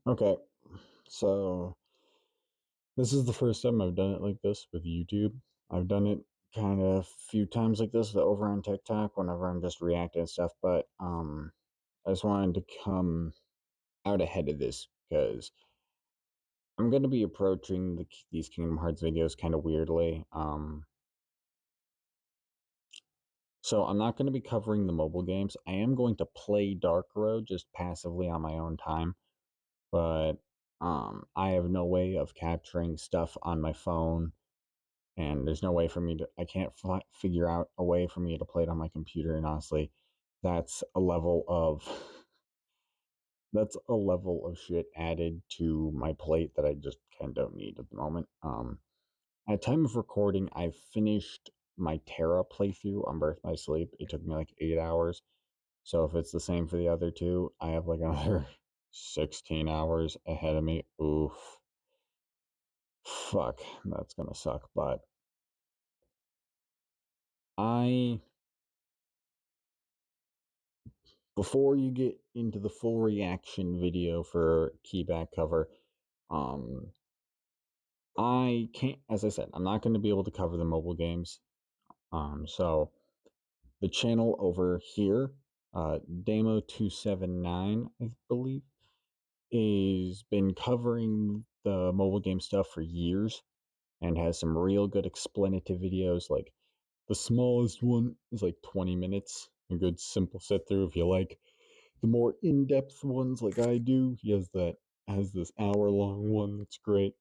Okay, so this is the first time I've done it like this with YouTube. I've done it kind of a few times like this over on TikTok whenever I'm just reacting and stuff, but I just wanted to come out ahead of this because I'm going to be approaching these Kingdom Hearts videos kind of weirdly. So I'm not going to be covering the mobile games. I am going to play Dark Road just passively on my own time, but I have no way of capturing stuff on my phone, and there's no way for me to. I can't figure out a way for me to play it on my computer. And honestly, that's a level of that's a level of shit added to my plate that I just kind of don't need at the moment. At time of recording, I've finished my Terra playthrough on Birth by Sleep. It took me like 8 hours. So if it's the same for the other two, I have like another 16 hours ahead of me. Oof. Fuck, that's gonna suck. But I, before you get into the full reaction video for Key Back cover, um, I can't, as I said, I'm not going to be able to cover the mobile games. So the channel over here, Damo279, I believe, is been covering the mobile game stuff for years and has some real good explanative videos. Like the smallest one is like 20 minutes, a good simple sit through if you like. The more in-depth ones like I do, he has this hour-long one that's great.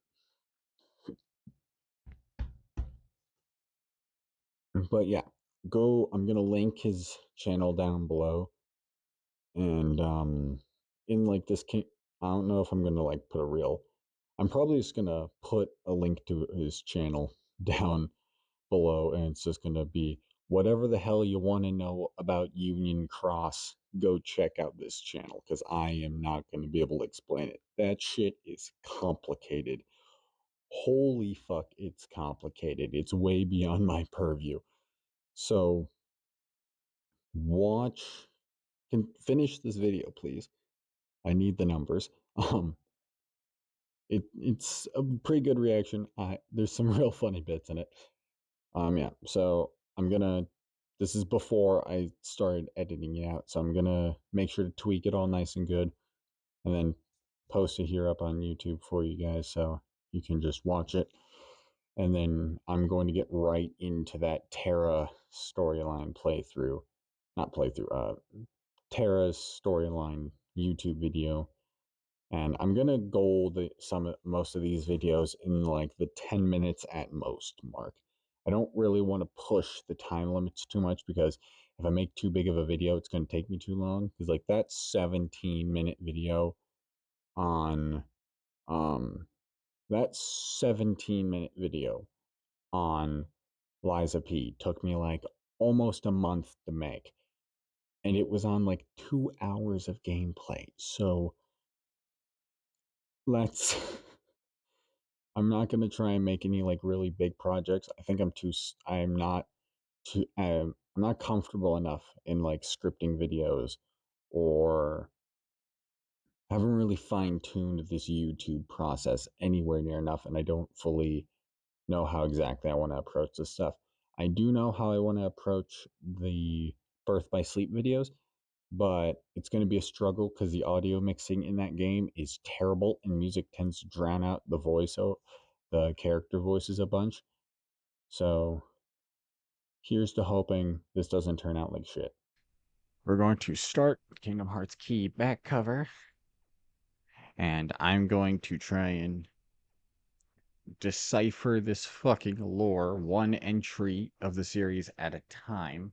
But yeah, I'm gonna link his channel down below, and in like this I don't know if I'm gonna like put a real. I'm probably just gonna put a link to his channel down below, and it's just gonna be whatever the hell you want to know about Union Cross. Go check out this channel because I am not gonna be able to explain it. That shit is complicated. Holy fuck, it's complicated. It's way beyond my purview. So watch can finish this video, please. I need the numbers. Um, it's a pretty good reaction. There's some real funny bits in it. Yeah. So I'm gonna. This is before I started editing it out, so I'm gonna make sure to tweak it all nice and good, and then post it here up on YouTube for you guys, so you can just watch it. And then I'm going to get right into that Terra storyline playthrough, not playthrough. Terra's storyline YouTube video, and I'm gonna goal most of these videos in like the 10 minutes at most mark. I don't really want to push the time limits too much because if I make too big of a video, it's gonna take me too long. Because like that 17-minute video on um that 17-minute video on Liza P took me like almost a month to make, and it was on like 2 hours of gameplay. So let's I'm not gonna try and make any like really big projects. I think I'm not too I'm not comfortable enough in like scripting videos, or haven't really fine-tuned this YouTube process anywhere near enough, and I don't fully know how exactly I want to approach this stuff. I do know how I want to approach the Birth by Sleep videos, but it's going to be a struggle because the audio mixing in that game is terrible, and music tends to drown out the character voices a bunch. So here's to hoping this doesn't turn out like shit. We're going to start Kingdom Hearts Key back cover, and I'm going to try and decipher this fucking lore one entry of the series at a time.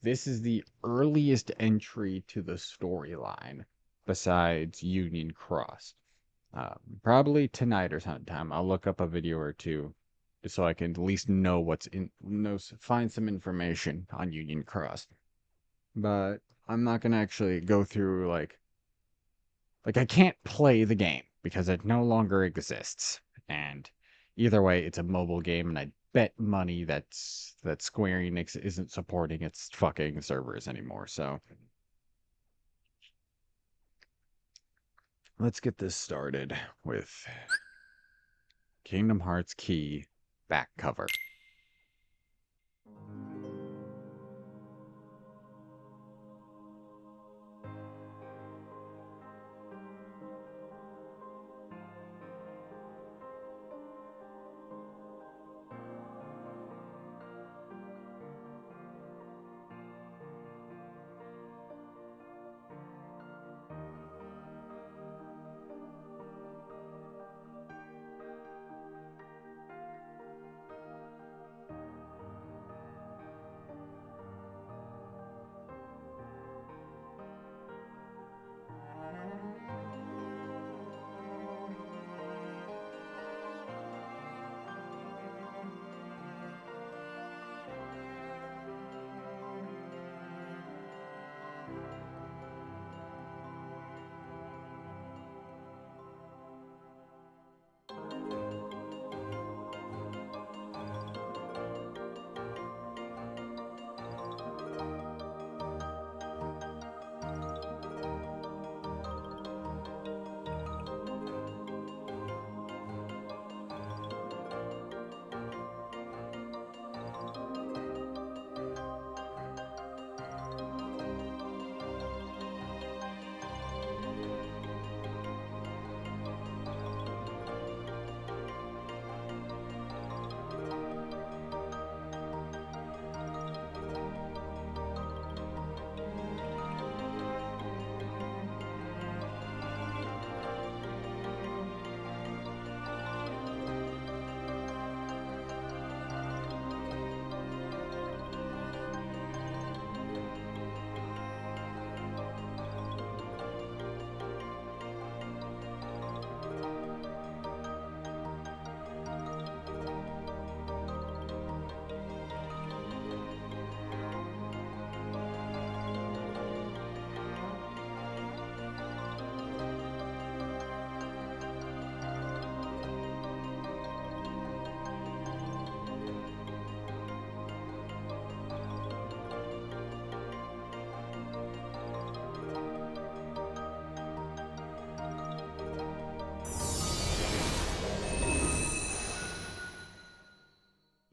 This is the earliest entry to the storyline besides Union Cross. Probably tonight or sometime I'll look up a video or two just so I can at least know find some information on Union Cross. But I'm not gonna actually go through like I can't play the game because it no longer exists. And either way, it's a mobile game, and I bet money that Square Enix isn't supporting its fucking servers anymore. So let's get this started with Kingdom Hearts Key back cover.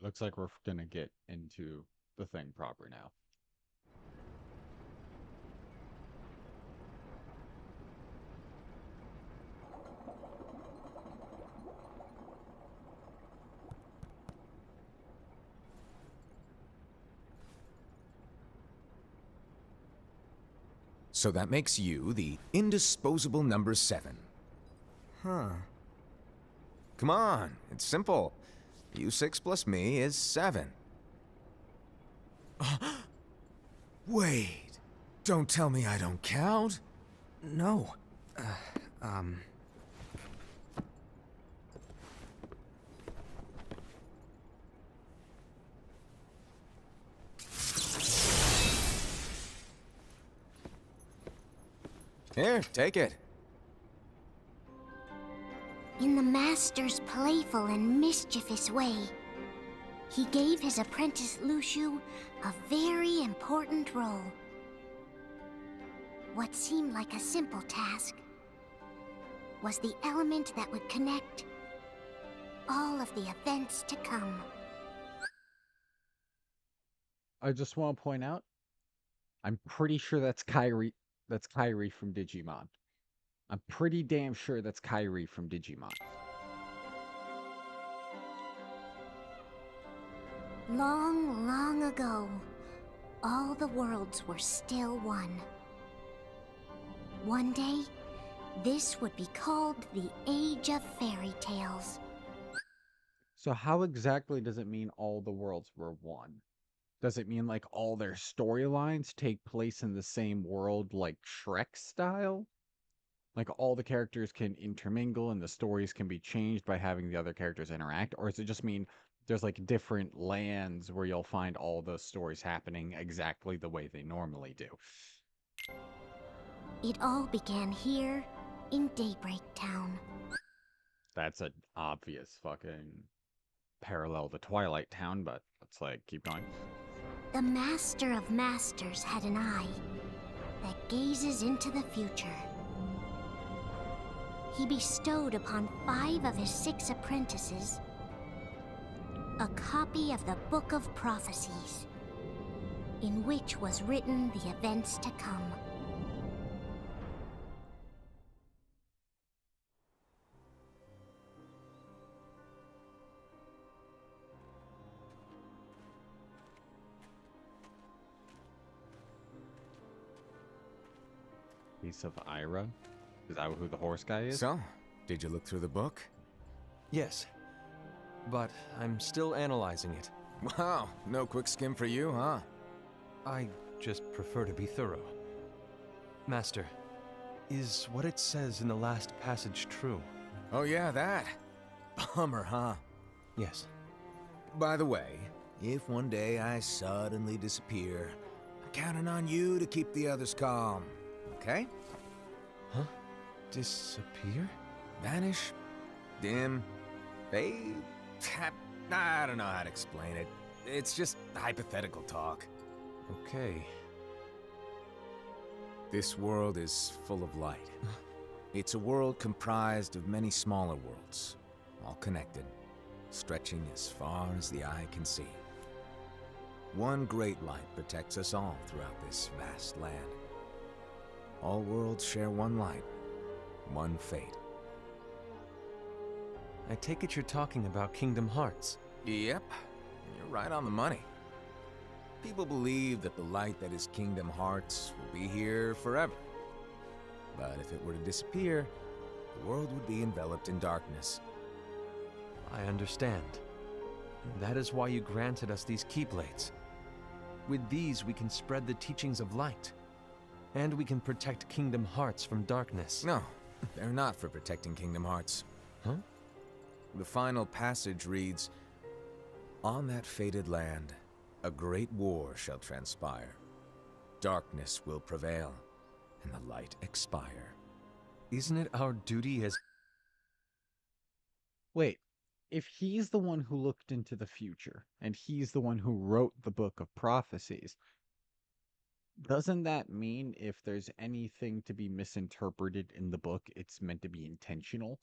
Looks like we're gonna get into the thing proper now. So that makes you the indisposable number 7. Huh. Come on, it's simple. U6 plus me is 7. Wait, don't tell me I don't count. No. Here, take it. In the Master's playful and mischievous way, he gave his apprentice Luciu a very important role. What seemed like a simple task was the element that would connect all of the events to come. I just want to point out, I'm pretty sure that's Kyrie. That's Kyrie from Digimon. I'm pretty damn sure that's Kyrie from Digimon. Long, long ago, all the worlds were still one. One day, this would be called the Age of Fairy Tales. So how exactly does it mean all the worlds were one? Does it mean like all their storylines take place in the same world like Shrek style? Like all the characters can intermingle and the stories can be changed by having the other characters interact? Or does it just mean there's like different lands where you'll find all the stories happening exactly the way they normally do? It all began here in Daybreak Town. That's an obvious fucking parallel to Twilight Town, but let's like keep going. The Master of Masters had an eye that gazes into the future. he bestowed upon 5 of his 6 apprentices a copy of the Book of Prophecies, in which was written the events to come. Piece of Ira? Is that who the horse guy is? So, did you look through the book? Yes, but I'm still analyzing it. Wow, no quick skim for you, huh? I just prefer to be thorough. Master, is what it says in the last passage true? Oh yeah, that. Bummer, huh? Yes. By the way, if one day I suddenly disappear, I'm counting on you to keep the others calm, okay? Huh? Disappear? Vanish, dim, fade. I don't know how to explain it. It's just hypothetical talk. Okay. This world is full of light. It's a world comprised of many smaller worlds, all connected, stretching as far as the eye can see. One great light protects us all throughout this vast land. All worlds share one light, one fate. I take it you're talking about Kingdom Hearts. Yep, you're right on the money. People believe that the light that is Kingdom Hearts will be here forever. But if it were to disappear, the world would be enveloped in darkness. I understand. That is why you granted us these Keyblades. With these, we can spread the teachings of light. And we can protect Kingdom Hearts from darkness. No, they're not for protecting Kingdom Hearts. Huh? The final passage reads, "On that fated land, a great war shall transpire. Darkness will prevail, and the light expire." Isn't it our duty as... Wait, if he's the one who looked into the future, and he's the one who wrote the Book of Prophecies, doesn't that mean if there's anything to be misinterpreted in the book, it's meant to be intentional?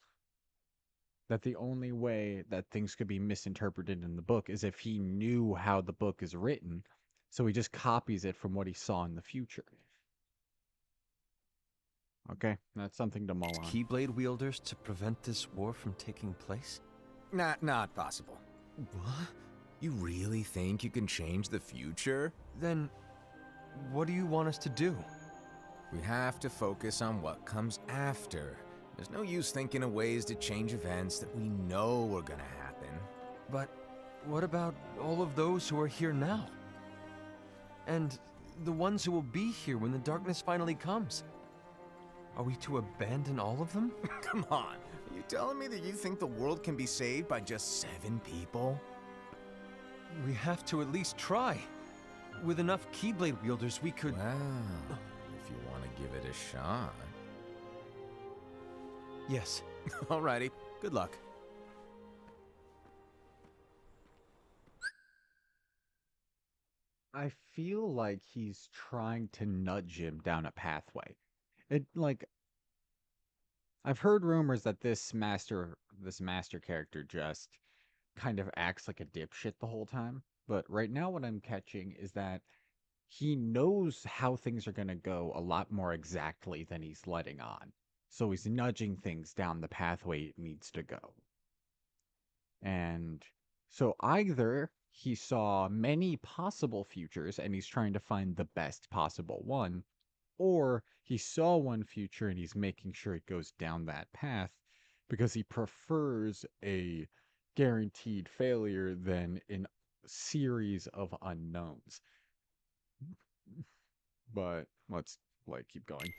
That the only way that things could be misinterpreted in the book is if he knew how the book is written, so he just copies it from what he saw in the future. Okay, that's something to mull on. Keyblade wielders to prevent this war from taking place? Not possible. What? You really think you can change the future? Then, what do you want us to do? We have to focus on what comes after. There's no use thinking of ways to change events that we know are gonna happen. But what about all of those who are here now? And the ones who will be here when the darkness finally comes? Are we to abandon all of them? Come on, are you telling me that you think the world can be saved by just 7 people? We have to at least try. With enough Keyblade wielders, we could... Well, if you want to give it a shot. Yes. Alrighty, good luck. I feel like he's trying to nudge him down a pathway. I've heard rumors that this master character just kind of acts like a dipshit the whole time. But right now what I'm catching is that he knows how things are going to go a lot more exactly than he's letting on. So he's nudging things down the pathway it needs to go. And so either he saw many possible futures and he's trying to find the best possible one, or he saw one future and he's making sure it goes down that path because he prefers a guaranteed failure than a series of unknowns. But let's keep going.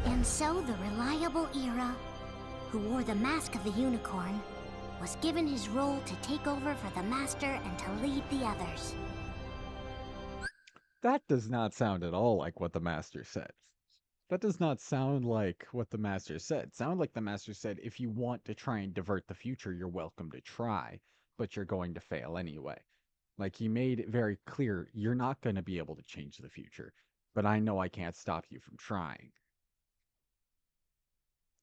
And so the reliable Ira, who wore the mask of the unicorn, was given his role to take over for the Master and to lead the others. That does not sound at all like what the Master said. That does not sound like what the Master said. It sounded like the Master said, if you want to try and divert the future, you're welcome to try, but you're going to fail anyway. Like, he made it very clear, you're not going to be able to change the future, but I know I can't stop you from trying.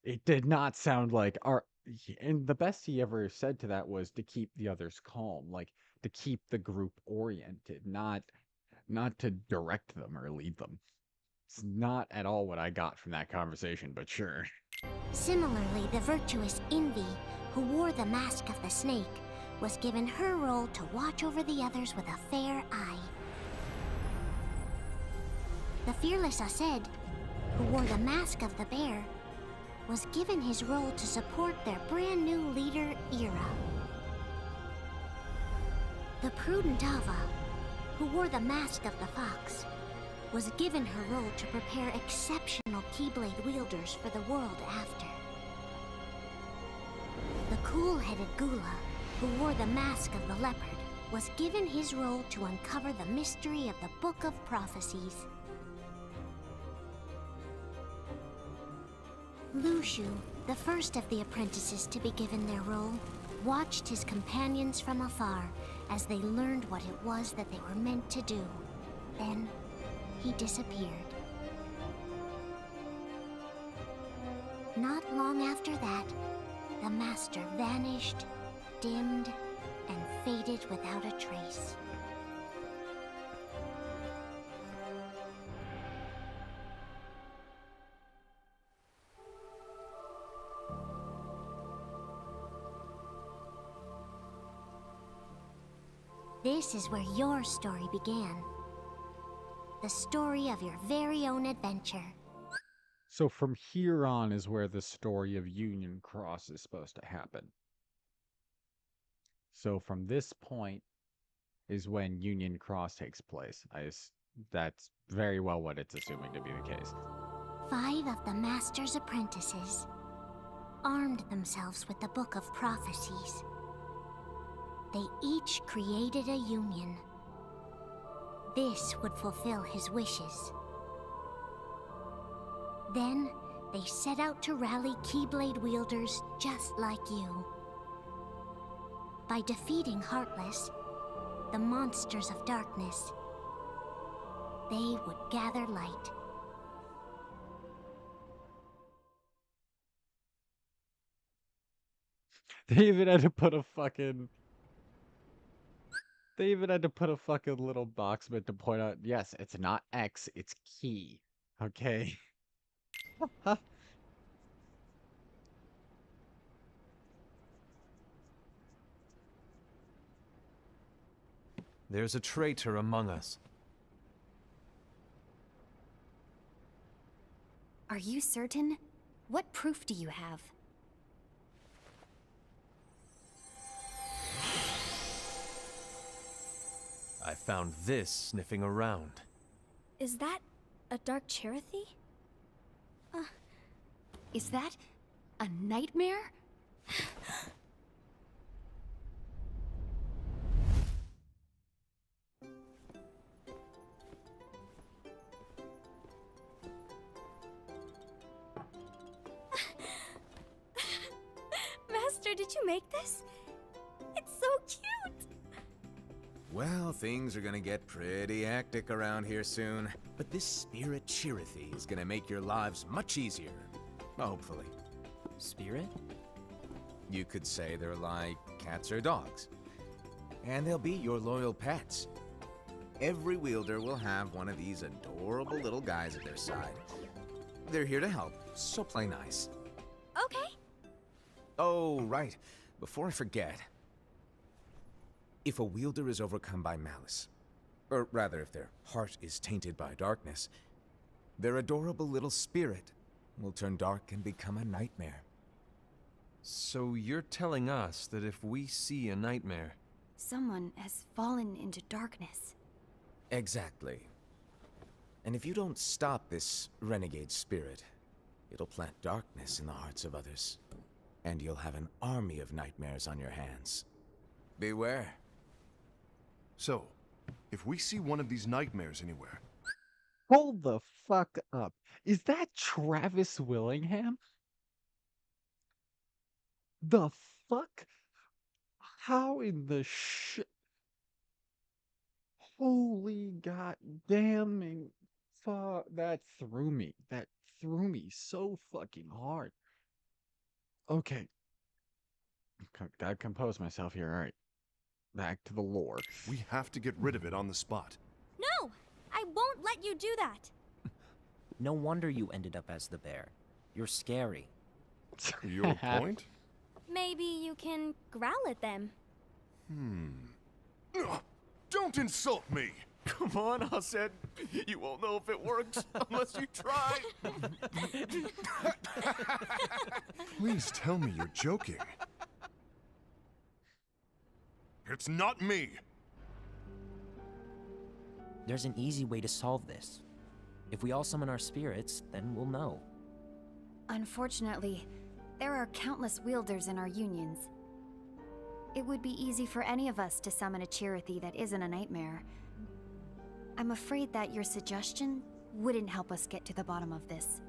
It did not sound like and the best he ever said to that was to keep the others calm, like to keep the group oriented, not to direct them or lead them. It's not at all what I got from that conversation, but sure. Similarly, the virtuous Envy, who wore the mask of the snake, was given her role to watch over the others with a fair eye. The fearless Aced, who wore the mask of the bear, was given his role to support their brand new leader, Ira. The prudent Ava, who wore the mask of the fox, was given her role to prepare exceptional Keyblade wielders for the world after. The cool-headed Gula, who wore the mask of the leopard, was given his role to uncover the mystery of the Book of Prophecies. Lushu, the first of the apprentices to be given their role, watched his companions from afar as they learned what it was that they were meant to do. Then, he disappeared. Not long after that, the master vanished, dimmed, and faded without a trace. This is where your story began. The story of your very own adventure. So from here on is where the story of Union Cross is supposed to happen. So from this point is when Union Cross takes place. That's very well what it's assuming to be the case. 5 of the Master's apprentices armed themselves with the Book of Prophecies. They each created a union. This would fulfill his wishes. Then, they set out to rally Keyblade wielders just like you. By defeating Heartless, the monsters of darkness, they would gather light. They even had to put a fucking... They even had to put a fucking little boxman to point out, yes, it's not X, it's key. Okay? There's a traitor among us. Are you certain? What proof do you have? I found this sniffing around. Is that a dark Cherothy? Is that a nightmare? Master, did you make this? It's so cute! Well, things are gonna get pretty hectic around here soon. But this spirit Cherothy is gonna make your lives much easier. Hopefully. Spirit? You could say they're like cats or dogs. And they'll be your loyal pets. Every wielder will have one of these adorable little guys at their side. They're here to help, so play nice. Okay. Oh, right. Before I forget. If a wielder is overcome by malice, or rather if their heart is tainted by darkness, their adorable little spirit will turn dark and become a nightmare. So you're telling us that if we see a nightmare... Someone has fallen into darkness. Exactly. And if you don't stop this renegade spirit, it'll plant darkness in the hearts of others. And you'll have an army of nightmares on your hands. Beware. So, if we see one of these nightmares anywhere, Hold the fuck up. Is that Travis Willingham? The fuck? How in the shit? Holy goddamn fuck, that threw me. That threw me so fucking hard. Okay, gotta compose myself here. All right, back to the lore. We have to get rid of it on the spot. No! I won't let you do that! No wonder you ended up as the bear. You're scary. Your point? Maybe you can growl at them. Ugh, don't insult me! Come on, Hased. You won't know if it works unless you try. Please tell me you're joking. It's not me! There's an easy way to solve this. If we all summon our spirits, then we'll know. Unfortunately, there are countless wielders in our unions. It would be easy for any of us to summon a Chirithy that isn't a nightmare. I'm afraid that your suggestion wouldn't help us get to the bottom of this.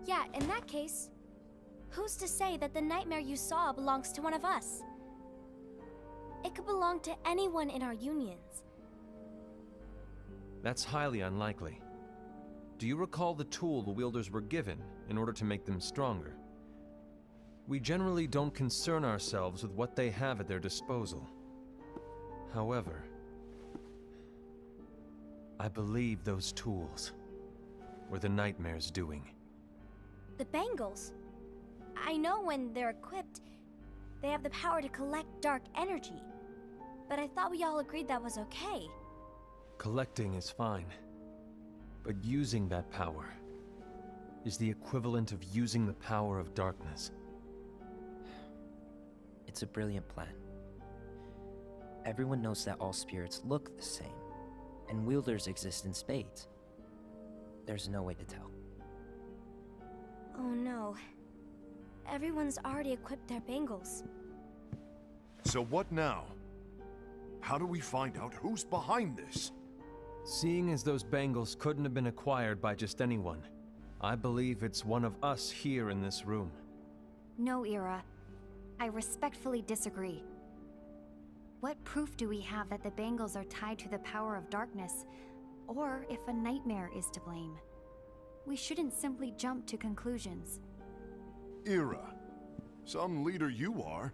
Yeah, in that case, who's to say that the nightmare you saw belongs to one of us? It could belong to anyone in our unions. That's highly unlikely. Do you recall the tool the wielders were given in order to make them stronger? We generally don't concern ourselves with what they have at their disposal. However, I believe those tools were the nightmare's doing. The bangles. I know when they're equipped, they have the power to collect dark energy. But I thought we all agreed that was okay. Collecting is fine, but using that power is the equivalent of using the power of darkness. It's a brilliant plan. Everyone knows that all spirits look the same, and wielders exist in spades. There's no way to tell. Oh no. Everyone's already equipped their bangles. So what now? How do we find out who's behind this? Seeing as those bangles couldn't have been acquired by just anyone, I believe it's one of us here in this room. No, Ira. I respectfully disagree. What proof do we have that the bangles are tied to the power of darkness, or if a nightmare is to blame? We shouldn't simply jump to conclusions. Ira, some leader you are.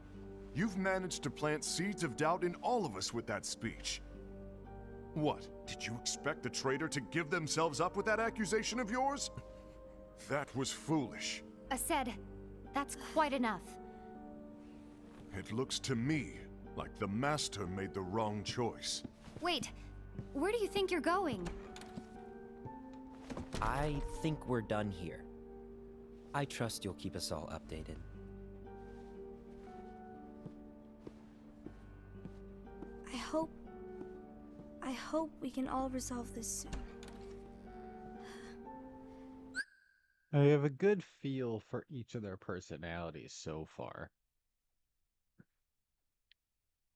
You've managed to plant seeds of doubt in all of us with that speech. What, did you expect the traitor to give themselves up with that accusation of yours? That was foolish. Hased, that's quite enough. It looks to me like the Master made the wrong choice. Wait, where do you think you're going? I think we're done here. I trust you'll keep us all updated. I hope we can all resolve this soon. I have a good feel for each of their personalities so far.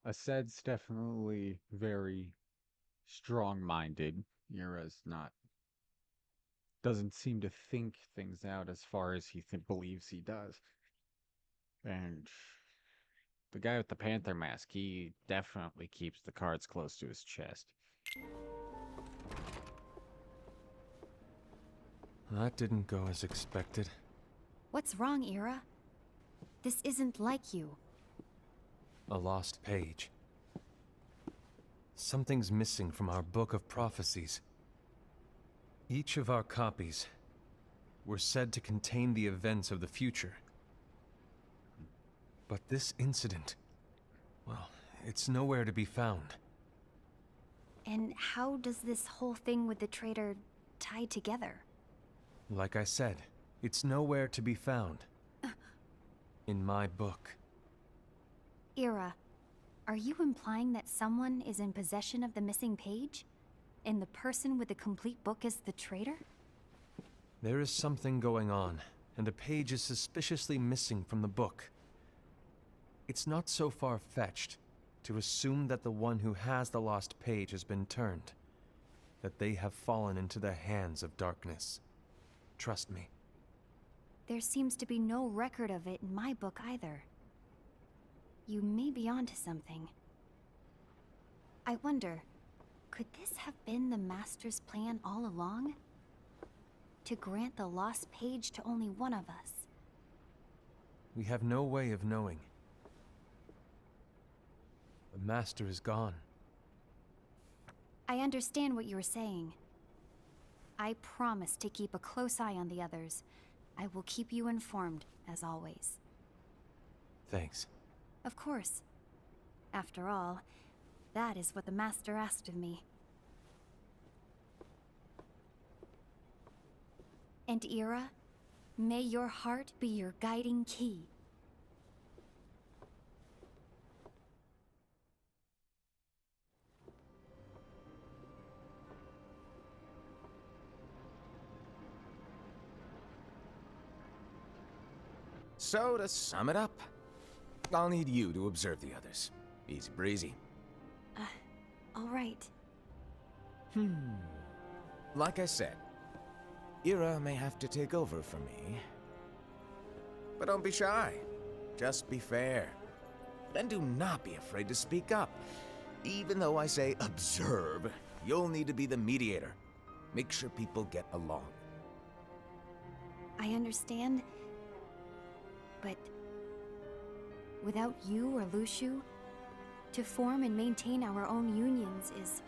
Ased's definitely very strong-minded. Yura's not. Doesn't seem to think things out as far as he believes he does. And the guy with the panther mask, he definitely keeps the cards close to his chest. That didn't go as expected. What's wrong, Ira? This isn't like you. A lost page. Something's missing from our book of prophecies. Each of our copies were said to contain the events of the future. But this incident, well, it's nowhere to be found. And how does this whole thing with the traitor tie together? Like I said, it's nowhere to be found. In my book. Ira, are you implying that someone is in possession of the missing page? And the person with the complete book is the traitor? There is something going on, and a page is suspiciously missing from the book. It's not so far-fetched to assume that the one who has the lost page has been turned, that they have fallen into the hands of darkness. Trust me. There seems to be no record of it in my book either. You may be onto something. I wonder, Could this have been the Master's plan all along? To grant the lost page to only one of us? We have no way of knowing. The Master is gone. I understand what you were saying. I promise to keep a close eye on the others. I will keep you informed, as always. Thanks. Of course. After all, that is what the Master asked of me. And Ira, may your heart be your guiding key. So, to sum it up, I'll need you to observe the others. Easy breezy. All right. Like I said, Ira may have to take over for me. But don't be shy. Just be fair. And do not be afraid to speak up. Even though I say observe, you'll need to be the mediator. Make sure people get along. I understand. But without you or Luciu, to form and maintain our own unions is...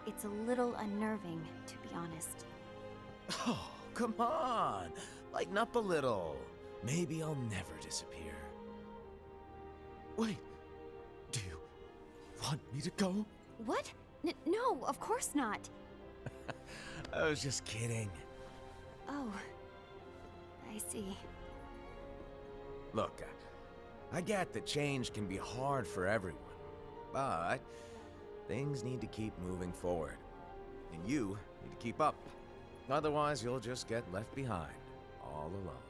it's a little unnerving, to be honest. Oh, come on! Lighten up a little. Maybe I'll never disappear. Wait, do you want me to go? What? No, of course not. I was just kidding. Oh, I see. Look, I get that change can be hard for everyone, but things need to keep moving forward. And you need to keep up. Otherwise, you'll just get left behind, all alone.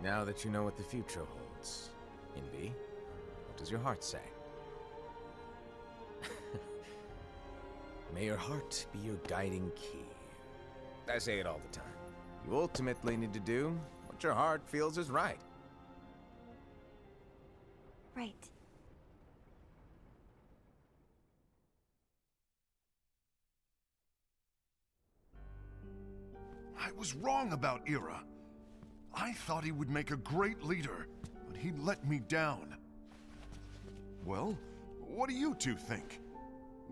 Now that you know what the future holds, Envy, what does your heart say? May your heart be your guiding key. I say it all the time. You ultimately need to do what your heart feels is right. Right. I was wrong about Ira. I thought he would make a great leader, but he let me down. Well, what do you two think?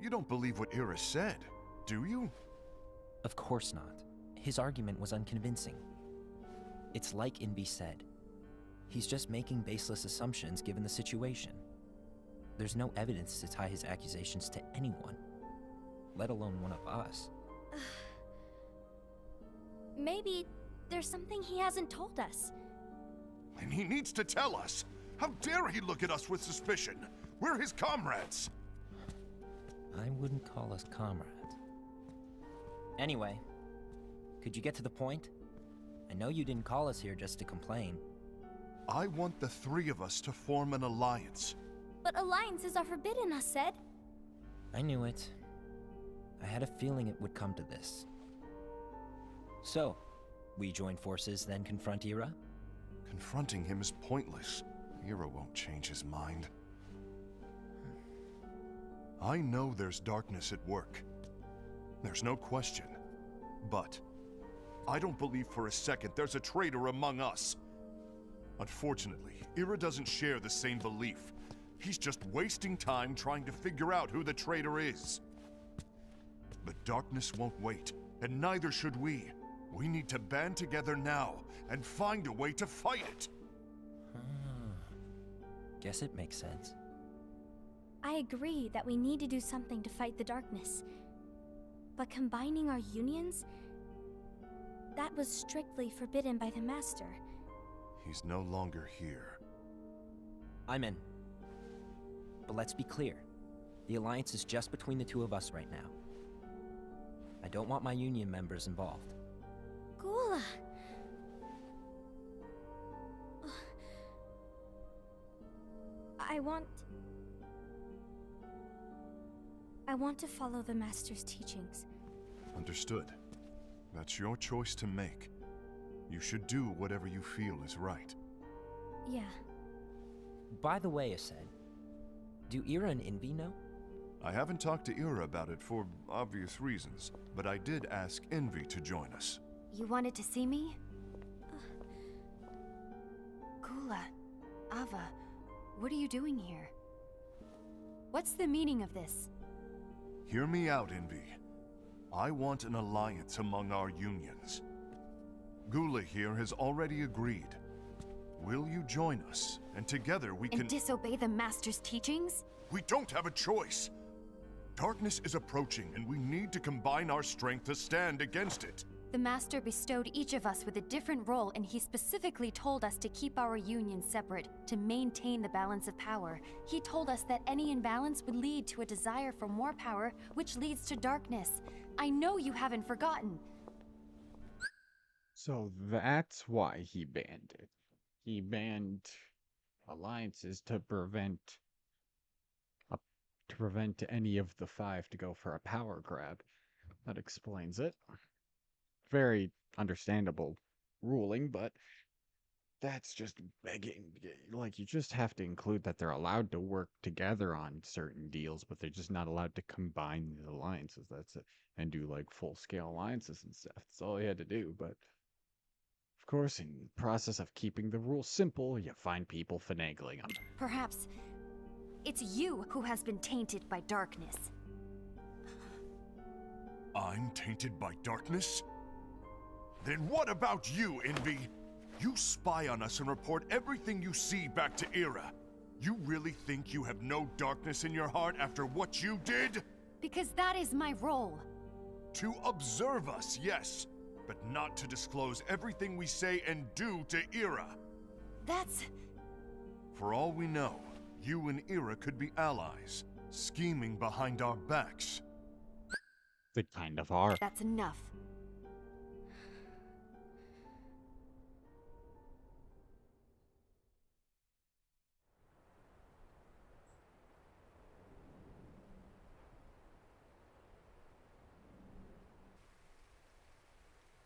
You don't believe what Ira said, do you? Of course not. His argument was unconvincing. It's like Invi said. He's just making baseless assumptions given the situation. There's no evidence to tie his accusations to anyone, let alone one of us. Maybe there's something he hasn't told us. And he needs to tell us. How dare he look at us with suspicion? We're his comrades. I wouldn't call us comrades. Anyway, could you get to the point? I know you didn't call us here just to complain. I want the three of us to form an alliance. But alliances are forbidden, us said. I knew it. I had a feeling it would come to this. So, we join forces, then confront Ira? Confronting him is pointless. Ira won't change his mind. I know there's darkness at work. There's no question. But I don't believe for a second there's a traitor among us. Unfortunately, Ira doesn't share the same belief. He's just wasting time trying to figure out who the traitor is. The darkness won't wait, and neither should we. We need to band together now and find a way to fight it. Guess it makes sense. I agree that we need to do something to fight the darkness. But combining our unions? That was strictly forbidden by the Master. He's no longer here. I'm in. But let's be clear. The alliance is just between the two of us right now. I don't want my union members involved. Gula! I want to follow the Master's teachings. Understood. That's your choice to make. You should do whatever you feel is right. Yeah. By the way, Ased, do Ira and Invi know? I haven't talked to Ira about it for obvious reasons, but I did ask Envy to join us. You wanted to see me? Kula, Ava, what are you doing here? What's the meaning of this? Hear me out, Envy. I want an alliance among our unions. Gula here has already agreed. Will you join us? And together we can— And disobey the Master's teachings? We don't have a choice! Darkness is approaching, and we need to combine our strength to stand against it. The Master bestowed each of us with a different role, and he specifically told us to keep our union separate, to maintain the balance of power. He told us that any imbalance would lead to a desire for more power, which leads to darkness. I know you haven't forgotten. So that's why he banned it. He banned alliances to prevent any of the five to go for a power grab. That explains it. Very understandable ruling, but that's just begging. Like, you just have to include that they're allowed to work together on certain deals, but they're just not allowed to combine the alliances. That's it. And do like full-scale alliances and stuff. That's all he had to do, but of course, in the process of keeping the rules simple, you find people finagling them. Perhaps it's you who has been tainted by darkness. I'm tainted by darkness? Then what about you, Envy? You spy on us and report everything you see back to Ira. You really think you have no darkness in your heart after what you did? Because that is my role. To observe us, yes, but not to disclose everything we say and do to Ira. That's... For all we know, you and Ira could be allies, scheming behind our backs. They kind of are. That's enough.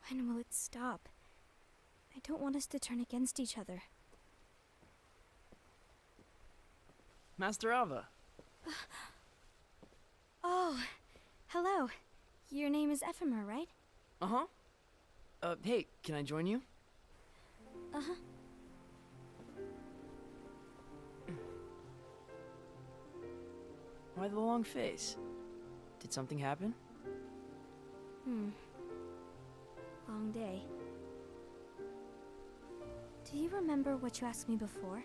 When will it stop? I don't want us to turn against each other. Master Ava. Oh, hello. Your name is Ephemer, right? Uh-huh. Hey, can I join you? Uh-huh. Why the long face? Did something happen? Long day. Do you remember what you asked me before?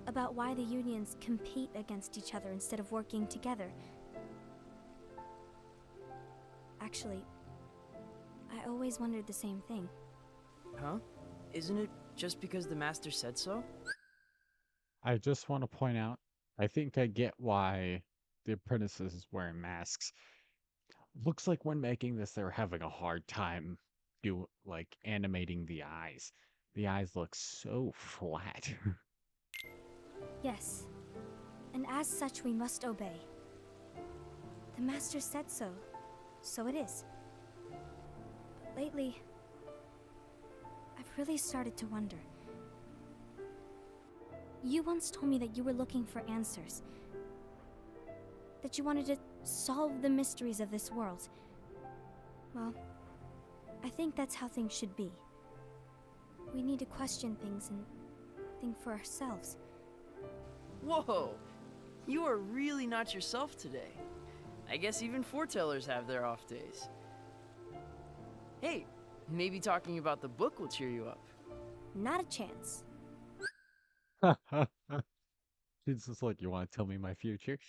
About why the unions compete against each other instead of working together. Actually, I always wondered the same thing. Huh? Isn't it just because the Master said so? I just want to point out, I think I get why the apprentices is wearing masks. Looks like when making this, they were having a hard time animating the eyes. The eyes look so flat. Yes, and as such we must obey. The Master said so, so it is. But lately, I've really started to wonder. You once told me that you were looking for answers. That you wanted to solve the mysteries of this world. Well, I think that's how things should be. We need to question things and think for ourselves. Whoa! You are really not yourself today. I guess even foretellers have their off days. Hey, maybe talking about the book will cheer you up. Not a chance. It's just like, you want to tell me my future?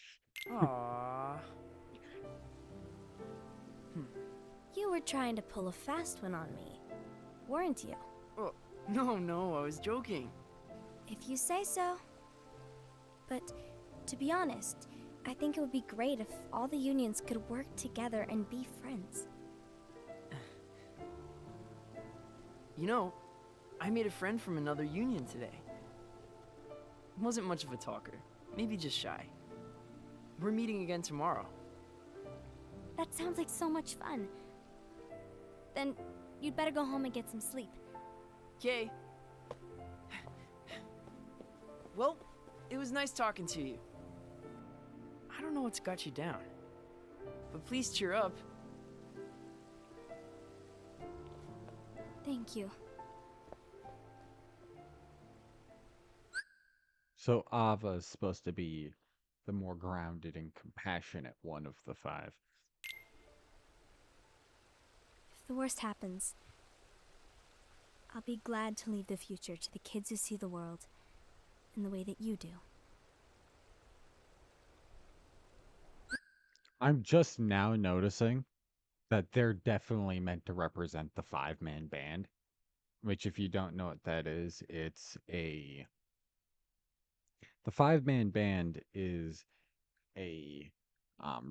Aww. You were trying to pull a fast one on me, weren't you? Oh, no, I was joking. If you say so. But, to be honest, I think it would be great if all the unions could work together and be friends. You know, I made a friend from another union today. Wasn't much of a talker, maybe just shy. We're meeting again tomorrow. That sounds like so much fun. Then, you'd better go home and get some sleep. Okay. Well, it was nice talking to you. I don't know what's got you down. But please cheer up. Thank you. So Ava is supposed to be the more grounded and compassionate one of the five. If the worst happens, I'll be glad to leave the future to the kids who see the world in the way that you do. I'm just now noticing that they're definitely meant to represent the five-man band, which if you don't know what that is, the five-man band is a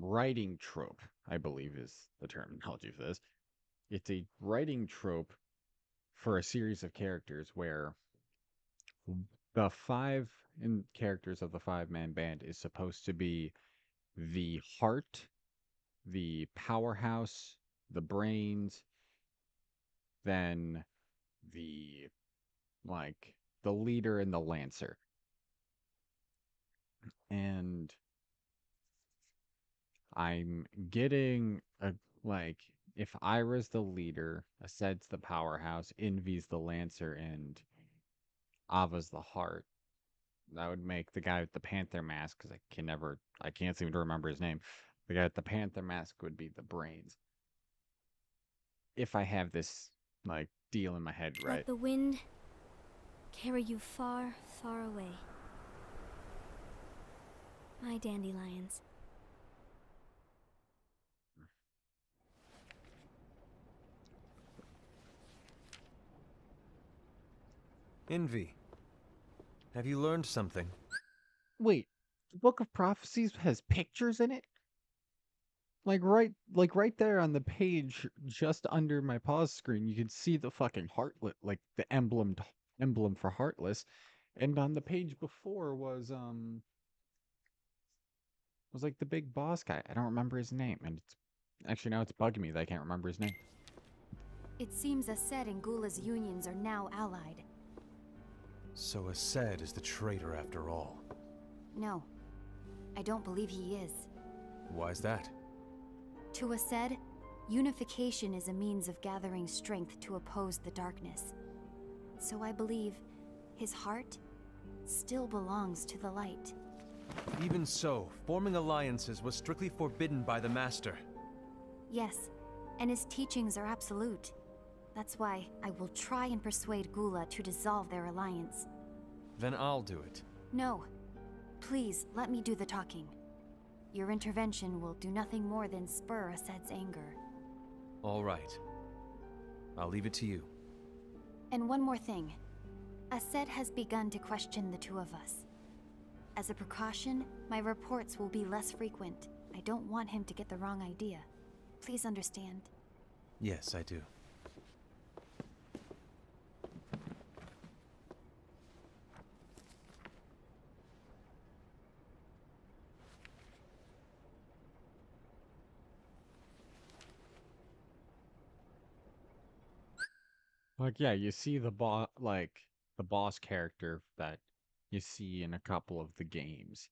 writing trope, I believe is the terminology for this. It's a writing trope for a series of characters where the characters of the five-man band is supposed to be the heart, the powerhouse, the brains, then the the leader and the lancer. And I'm getting a if Ira's the leader, Ased's the powerhouse, Envy's the lancer, and Ava's the heart. That would make the guy with the panther mask, because I can't seem to remember his name. The guy with the panther mask would be the brains. If I have this deal in my head right. Let the wind carry you far, far away. My dandelions. Envy, have you learned something? Wait, the Book of Prophecies has pictures in it? Right there on the page just under my pause screen, you can see the fucking heartlet, the emblem for heartless. And on the page before was the big boss guy. I don't remember his name, and it's actually now it's bugging me that I can't remember his name. It seems Ased and Gula's unions are now allied. So Ased is the traitor after all. No, I don't believe he is. Why's that? To Ased, unification is a means of gathering strength to oppose the darkness. So I believe his heart still belongs to the light. Even so, forming alliances was strictly forbidden by the Master. Yes, and his teachings are absolute. That's why I will try and persuade Gula to dissolve their alliance. Then I'll do it. No. Please, let me do the talking. Your intervention will do nothing more than spur Ased's anger. All right. I'll leave it to you. And one more thing. Ased has begun to question the two of us. As a precaution, my reports will be less frequent. I don't want him to get the wrong idea. Please understand. Yes, I do. Yeah, you see the boss character that you see in a couple of the games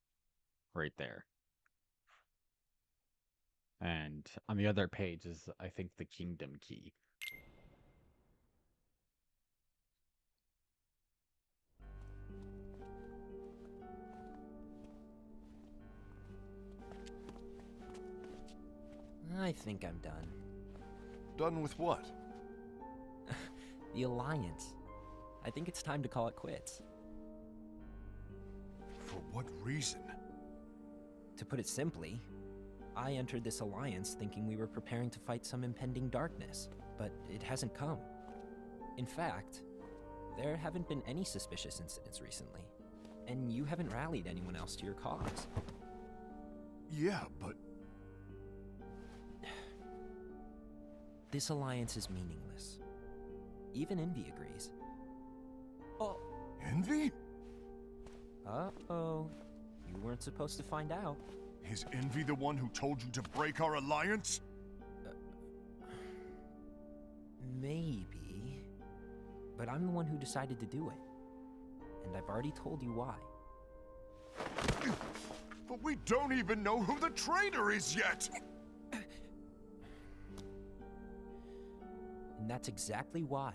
right there. And on the other page is, I think, the Kingdom Key. I think I'm done. Done with what? The Alliance. I think it's time to call it quits. For what reason? To put it simply, I entered this alliance thinking we were preparing to fight some impending darkness, but it hasn't come. In fact, there haven't been any suspicious incidents recently, and you haven't rallied anyone else to your cause. Yeah, but... This alliance is meaningless. Even Envy agrees. Oh. Envy? Uh-oh. You weren't supposed to find out. Is Envy the one who told you to break our alliance? Maybe. But I'm the one who decided to do it. And I've already told you why. But we We don't even know who the traitor is yet! And that's exactly why.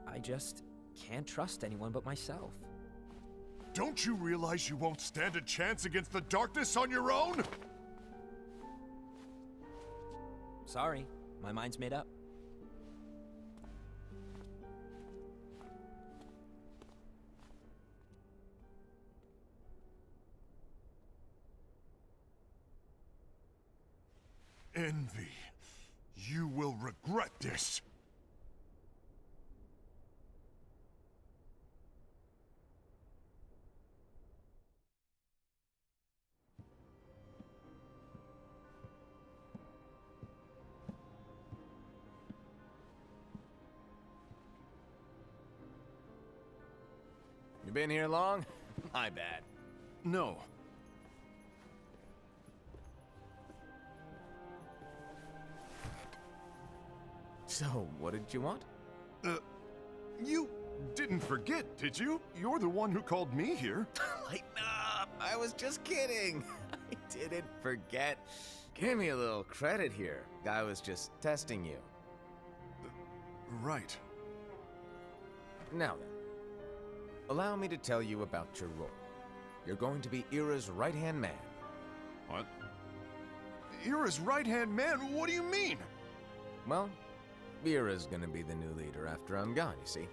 I just can't trust anyone but myself. Don't you realize you won't stand a chance against the darkness on your own? Sorry, my mind's made up. Envy. You will regret this. You been here long? My bad. No. So, what did you want? You didn't forget, did you? You're the one who called me here. Lighten up! I was just kidding. I didn't forget. Give me a little credit here. I was just testing you. Right. Now then, allow me to tell you about your role. You're going to be Ira's right-hand man. What? Ira's right-hand man? What do you mean? Well, Ira's gonna be the new leader after I'm gone, you see.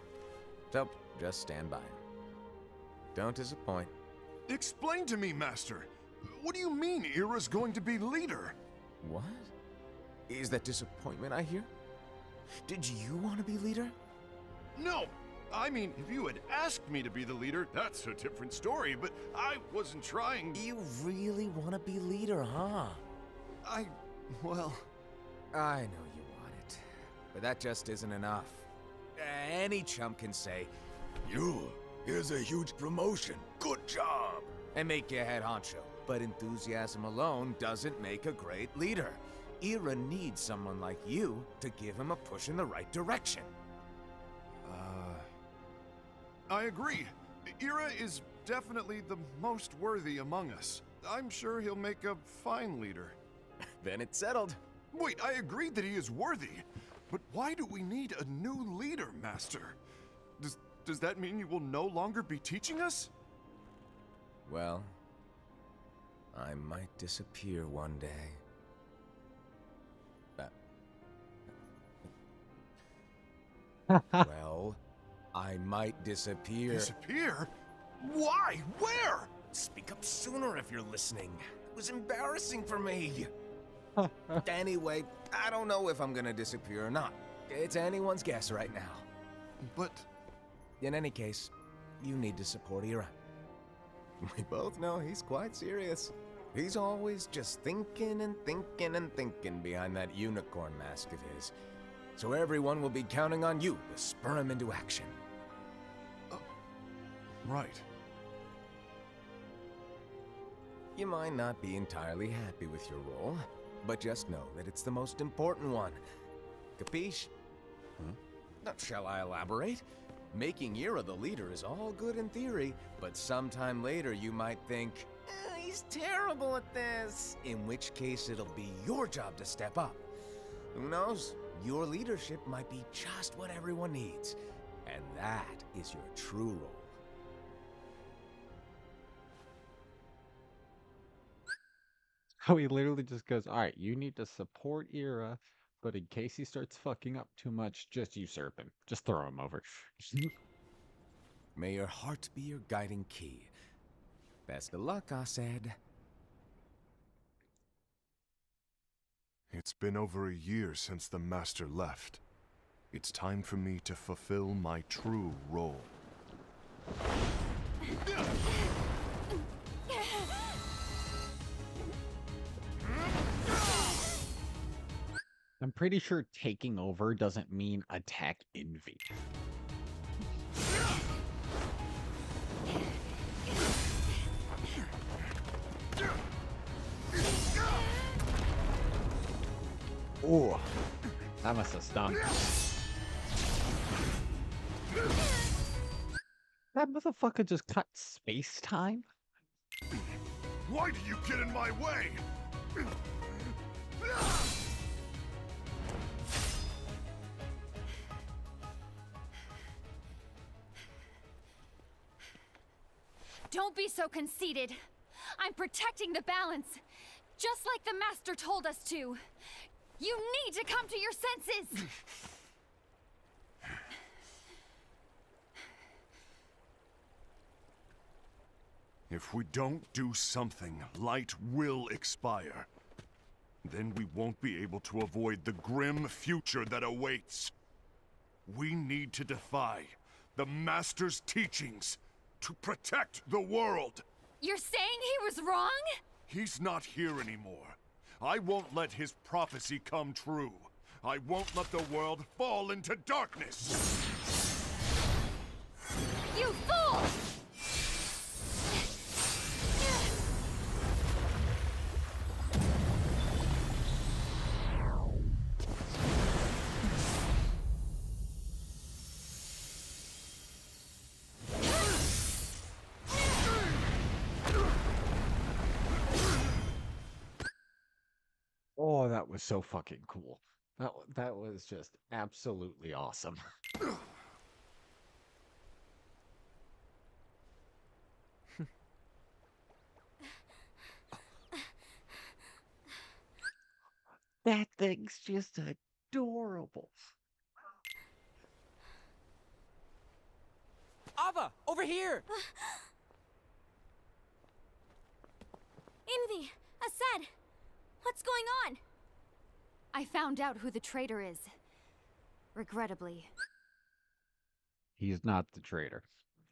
So, just stand by. Don't disappoint. Explain to me, Master. What do you mean Ira's going to be leader? What? Is that disappointment I hear? Did you want to be leader? No! I mean, if you had asked me to be the leader, that's a different story, but I wasn't trying. You really want to be leader, huh? Well... I know you want it, but that just isn't enough. Any chump can say, here's a huge promotion, good job, and make you head honcho. But enthusiasm alone doesn't make a great leader. Ira needs someone like you to give him a push in the right direction. I agree. Ira is definitely the most worthy among us. I'm sure he'll make a fine leader. Then it's settled. Wait, I agreed that he is worthy. But why do we need a new leader, Master? Does that mean you will no longer be teaching us? Well, I might disappear one day. Well, I might disappear. Disappear? Why? Where? Speak up sooner if you're listening. It was embarrassing for me. Anyway, I don't know if I'm gonna disappear or not. It's anyone's guess right now. But... In any case, you need to support Ira. We both know he's quite serious. He's always just thinking and thinking and thinking behind that unicorn mask of his. So everyone will be counting on you to spur him into action. Right. You might not be entirely happy with your role, but just know that it's the most important one. Capiche? Shall I elaborate? Making Ira the leader is all good in theory, but sometime later you might think, he's terrible at this, in which case it'll be your job to step up. Who knows? Your leadership might be just what everyone needs, and that is your true role. So he literally just goes, all right, you need to support Ira, but in case he starts fucking up too much, just usurp him. Just throw him over. May your heart be your guiding key. Best of luck, I said. It's been over a year since the Master left. It's time for me to fulfill my true role. I'm pretty sure taking over doesn't mean attack envy. Oh. That must have stung. That motherfucker just cut space-time? Why do you get in my way? Don't be so conceited. I'm protecting the balance, just like the Master told us to. You need to come to your senses! If we don't do something, light will expire. Then we won't be able to avoid the grim future that awaits. We need to defy the Master's teachings to protect the world. You're saying he was wrong? He's not here anymore. I won't let his prophecy come true. I won't let the world fall into darkness. You fool! Oh, that was so fucking cool. That was just absolutely awesome. That thing's just adorable. Ava, over here! Envy! Ased! What's going on? I found out who the traitor is. Regrettably. He's not the traitor.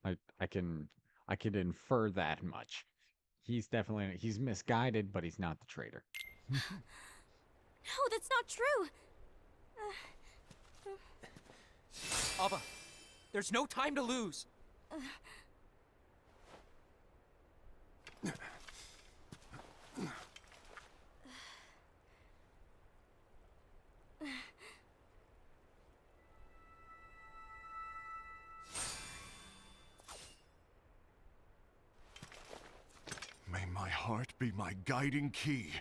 I can infer that much. He's misguided, but he's not the traitor. No, that's not true! Ava, there's no time to lose. May my heart be my guiding key.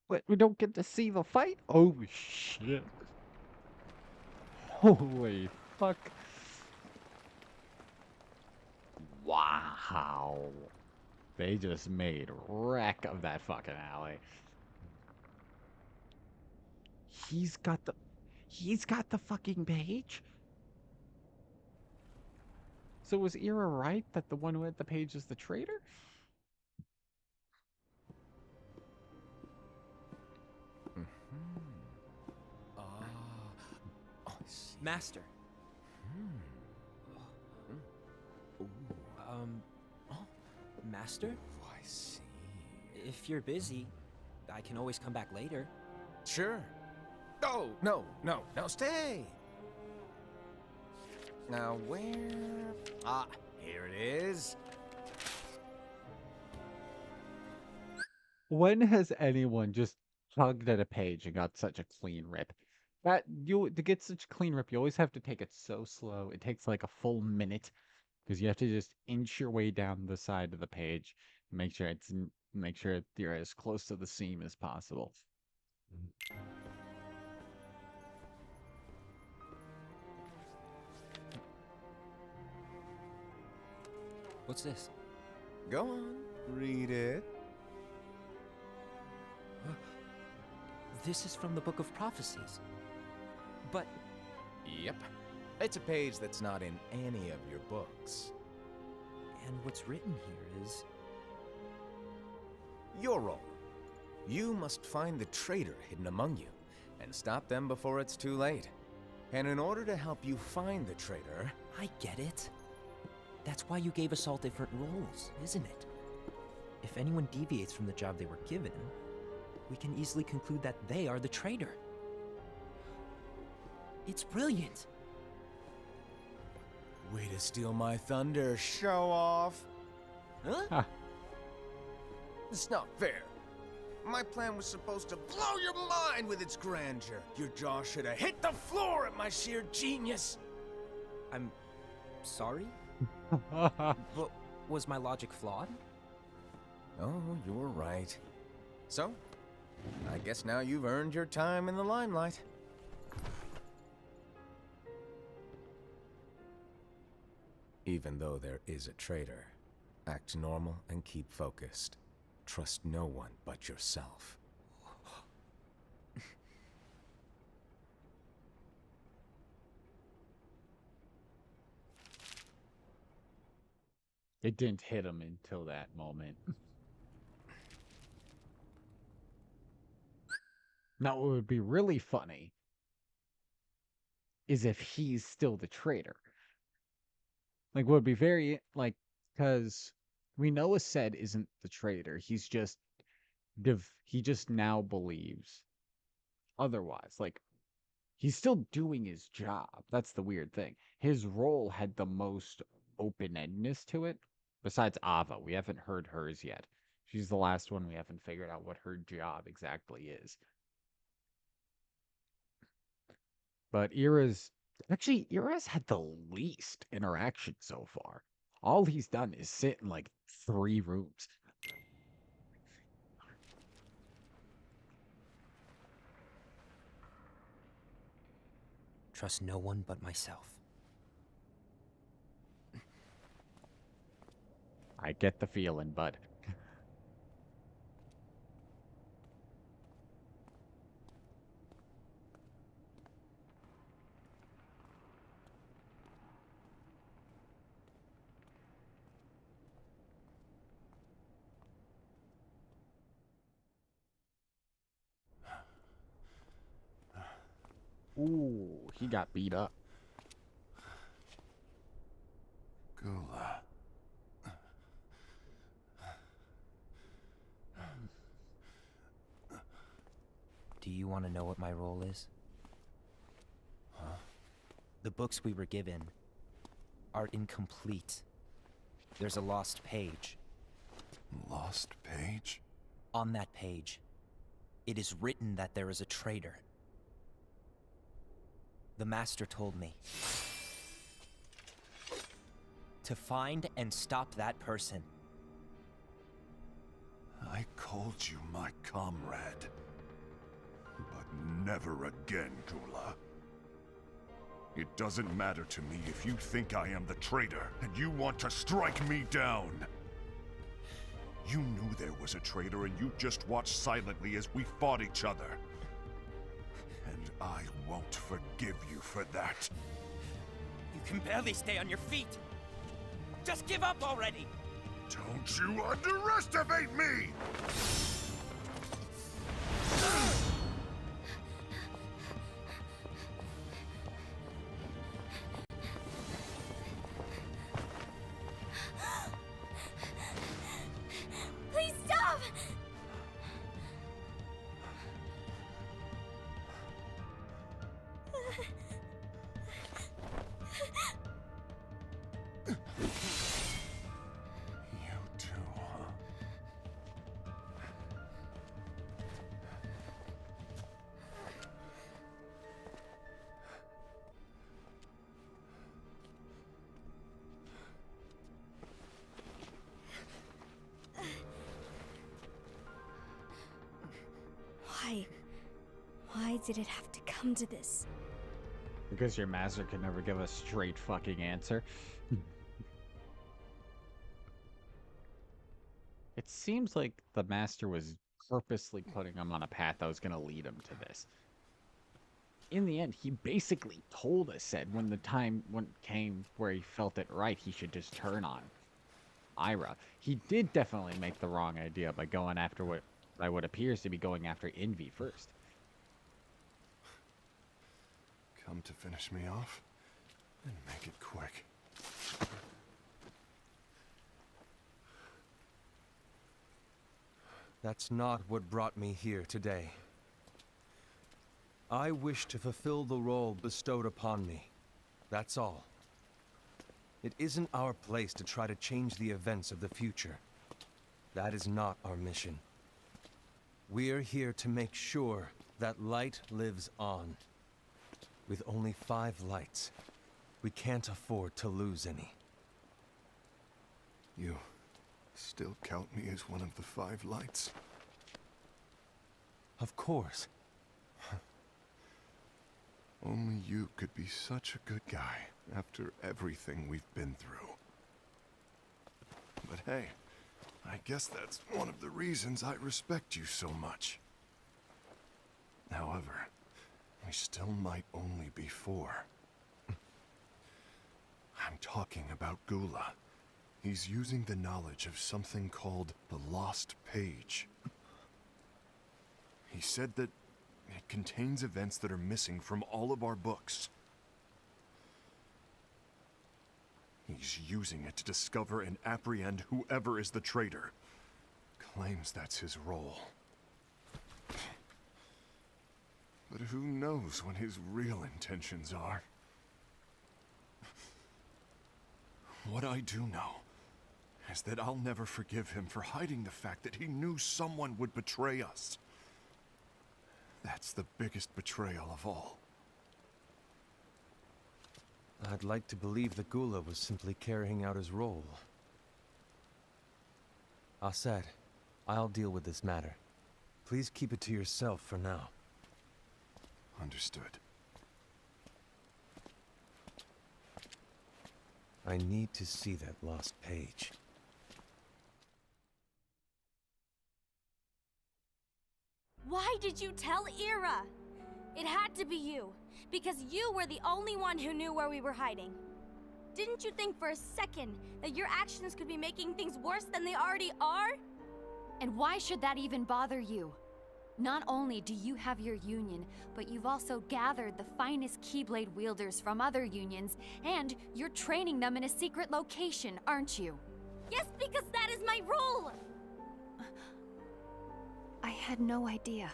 What, we don't get to see the fight? Oh shit. Holy fuck. Wow. They just made wreck of that fucking alley. He's got the fucking page? So was Ira right that the one who had the page is the traitor? Master. Master? Oh, I see. If you're busy, I can always come back later. Sure. Oh, no, stay. Now, where? Ah, here it is. When has anyone just tugged at a page and got such a clean rip? To get such a clean rip, you always have to take it so slow. It takes like a full minute because you have to just inch your way down the side of the page, make sure you're as close to the seam as possible. What's this? Go on, read it. This is from the Book of Prophecies. But Yep. It's a page that's not in any of your books. and what's written here is Your role. You must find the traitor hidden among you, and stop them before it's too late. And in order to help you find the traitor... I get it. That's why you gave us all different roles, isn't it? If anyone deviates from the job they were given, we can easily conclude that they are the traitor. It's brilliant. Way to steal my thunder, show off. Huh? Huh. It's not fair. My plan was supposed to blow your mind with its grandeur. Your jaw should have hit the floor at my sheer genius. I'm sorry? But was my logic flawed? Oh, you were right. So, I guess now you've earned your time in the limelight. Even though there is a traitor, act normal and keep focused. Trust no one but yourself. It didn't hit him until that moment. Now, what would be really funny is if he's still the traitor. Like, what would be very, like, because we know Ased isn't the traitor. He's just, he just now believes otherwise. Like, he's still doing his job. That's the weird thing. His role had the most open-endedness to it. Besides Ava, we haven't heard hers yet. She's the last one we haven't figured out what her job exactly is. But Ira's had the least interaction so far. All he's done is sit in like 3 rooms. Trust no one but myself. I get the feeling, bud. Ooh, he got beat up. Gula. Do you want to know what my role is? Huh? The books we were given are incomplete. There's a lost page. Lost page? On that page, it is written that there is a traitor. The Master told me to find and stop that person. I called you my comrade. But never again, Gula. It doesn't matter to me if you think I am the traitor, and you want to strike me down. You knew there was a traitor, and you just watched silently as we fought each other. And I won't forgive you for that. You can barely stay on your feet. Just give up already! Don't you underestimate me! Please stop! You too, huh? Why? Why did it have to come to this? Because your master could never give a straight fucking answer. It seems like the master was purposely putting him on a path that was going to lead him to this. In the end, he basically told us, said when the time came where he felt it right, he should just turn on Ira. He did definitely make the wrong idea by going after what appears to be going after Envy first. Come to finish me off? Then make it quick. That's not what brought me here today. I wish to fulfill the role bestowed upon me. That's all. It isn't our place to try to change the events of the future. That is not our mission. We're here to make sure that light lives on. With only 5 lights, we can't afford to lose any. You still count me as one of the 5 lights? Of course. Only you could be such a good guy after everything we've been through. But hey, I guess that's one of the reasons I respect you so much. However, we still might only be 4. I'm talking about Gula. He's using the knowledge of something called the Lost Page. He said that it contains events that are missing from all of our books. He's using it to discover and apprehend whoever is the traitor. Claims that's his role. But who knows what his real intentions are? What I do know is that I'll never forgive him for hiding the fact that he knew someone would betray us. That's the biggest betrayal of all. I'd like to believe that Gula was simply carrying out his role. Aset, I'll deal with this matter. Please keep it to yourself for now. Understood. I need to see that lost page. Why did you tell Ira? It had to be you, because you were the only one who knew where we were hiding. Didn't you think for a second that your actions could be making things worse than they already are? And why should that even bother you? Not only do you have your union, but you've also gathered the finest Keyblade wielders from other unions, and you're training them in a secret location, aren't you? Yes, because that is my role! I had no idea.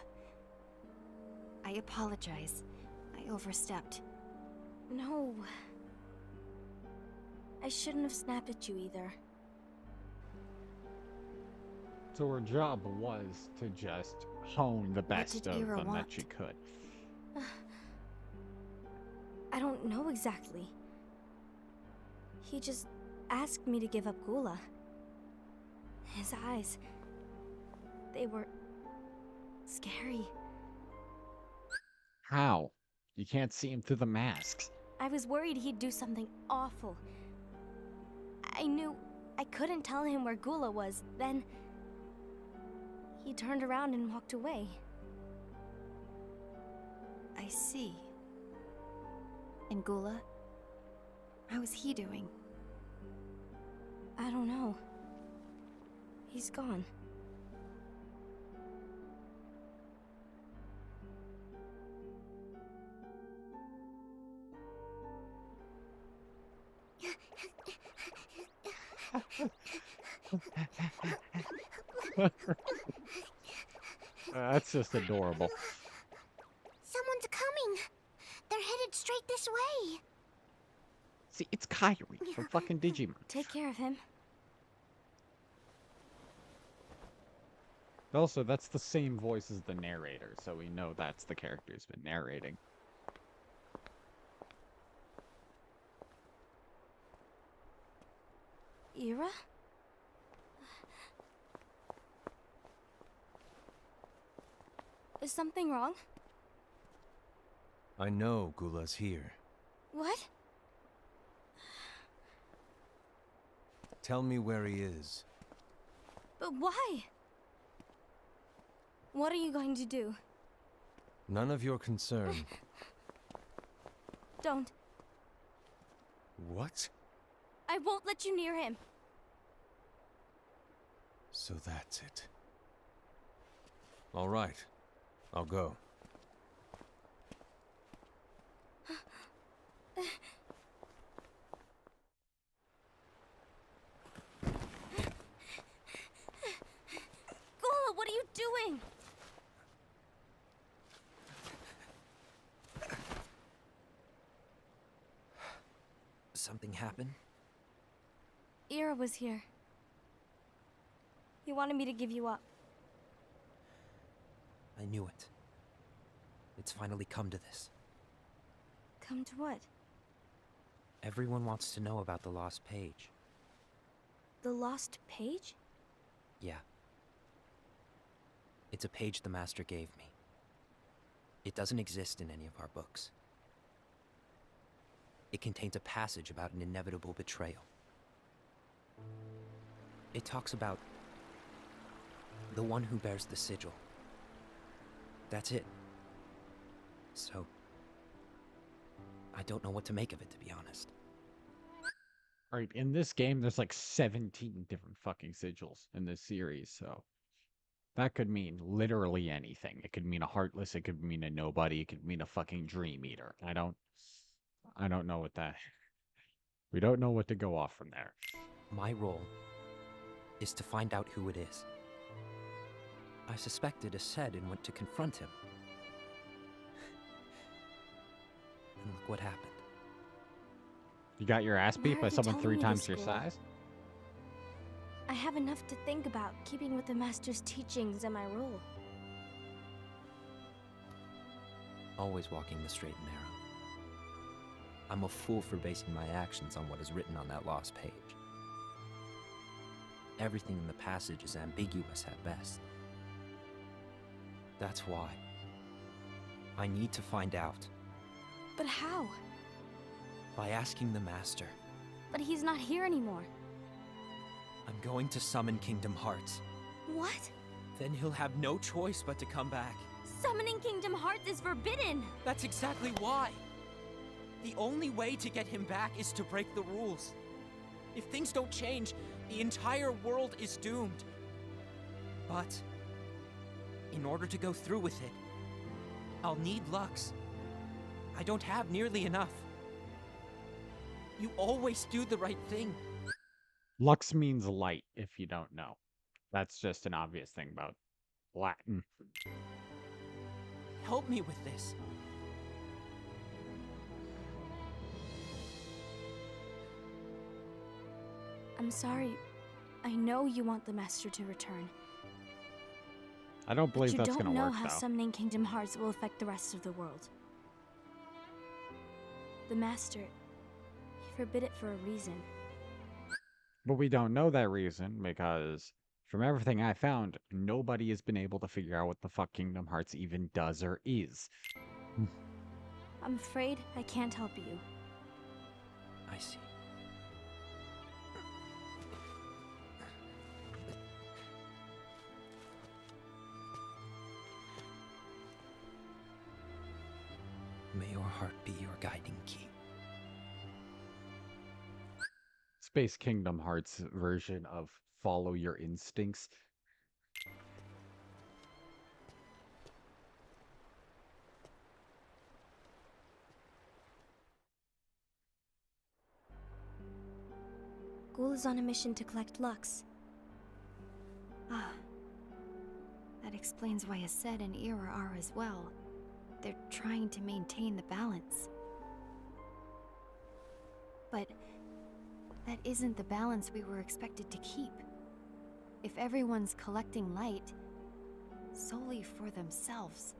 I apologize. I overstepped. No. I shouldn't have snapped at you either. So her job was to just hone the best did of Ira them that want? she could. I don't know exactly. He just asked me to give up Gula. His eyes, they were scary. How? You can't see him through the masks. I was worried he'd do something awful. I knew I couldn't tell him where Gula was. Then he turned around and walked away. I see. And Gula? How is he doing? I don't know. He's gone. That's just adorable. Someone's coming. They're headed straight this way. See, it's Kyrie from fucking Digimon. Take care of him. Also, that's the same voice as the narrator, so we know that's the character who's been narrating. Ira? Is something wrong? I know Gula's here. What? Tell me where he is. But why? What are you going to do? None of your concern. Don't. What? I won't let you near him. So that's it. All right. I'll go. Gula, what are you doing? Something happened? Ira was here. He wanted me to give you up. I knew it. It's finally come to this. Come to what? Everyone wants to know about the lost page. The lost page? Yeah. It's a page the Master gave me. It doesn't exist in any of our books. It contains a passage about an inevitable betrayal. It talks about the one who bears the sigil. That's it. So, I don't know what to make of it, to be honest. Alright, in this game, there's like 17 different fucking sigils in this series, so that could mean literally anything. It could mean a Heartless, it could mean a Nobody, it could mean a fucking Dream Eater. I don't know what that... We don't know what to go off from there. My role is to find out who it is. I suspected Ased and went to confront him. And look what happened. You got your ass Why beat are by you someone telling 3 me times this, your Ghoul? size? I have enough to think about, keeping with the Master's teachings and my role. Always walking the straight and narrow. I'm a fool for basing my actions on what is written on that lost page. Everything in the passage is ambiguous at best. That's why I need to find out. But how? By asking the Master. But he's not here anymore. I'm going to summon Kingdom Hearts. What? Then he'll have no choice but to come back. Summoning Kingdom Hearts is forbidden! That's exactly why. The only way to get him back is to break the rules. If things don't change, the entire world is doomed. But in order to go through with it, I'll need Lux. I don't have nearly enough. You always do the right thing. Lux means light, if you don't know. That's just an obvious thing about Latin. Help me with this. I'm sorry. I know you want the Master to return. I don't But believe you that's don't gonna know work, how though. summoning Kingdom Hearts will affect the rest of the world. The Master, he forbid it for a reason. But we don't know that reason, because from everything I found, nobody has been able to figure out what the fuck Kingdom Hearts even does or is. I'm afraid I can't help you. I see. May your heart be your guiding key. Space Kingdom Hearts version of follow your instincts. Ghoul is on a mission to collect Lux. Ah. That explains why Ased and Ira are as well. They're trying to maintain the balance. But that isn't the balance we were expected to keep. If everyone's collecting light solely for themselves,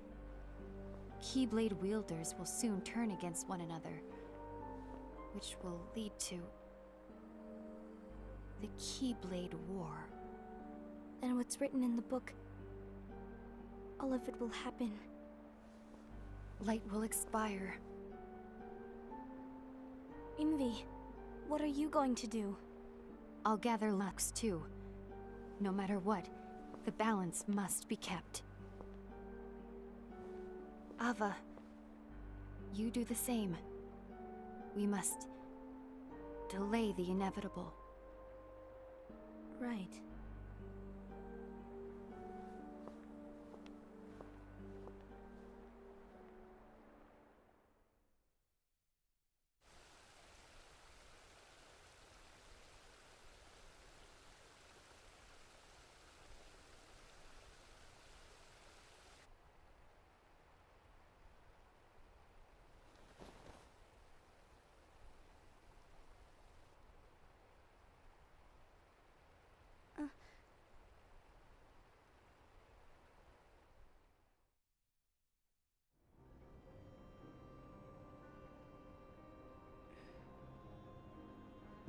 Keyblade wielders will soon turn against one another, which will lead to the Keyblade War. And what's written in the book, all of it will happen. Light will expire. Envy, what are you going to do? I'll gather Lux too. No matter what, the balance must be kept. Ava, you do the same. We must delay the inevitable. Right.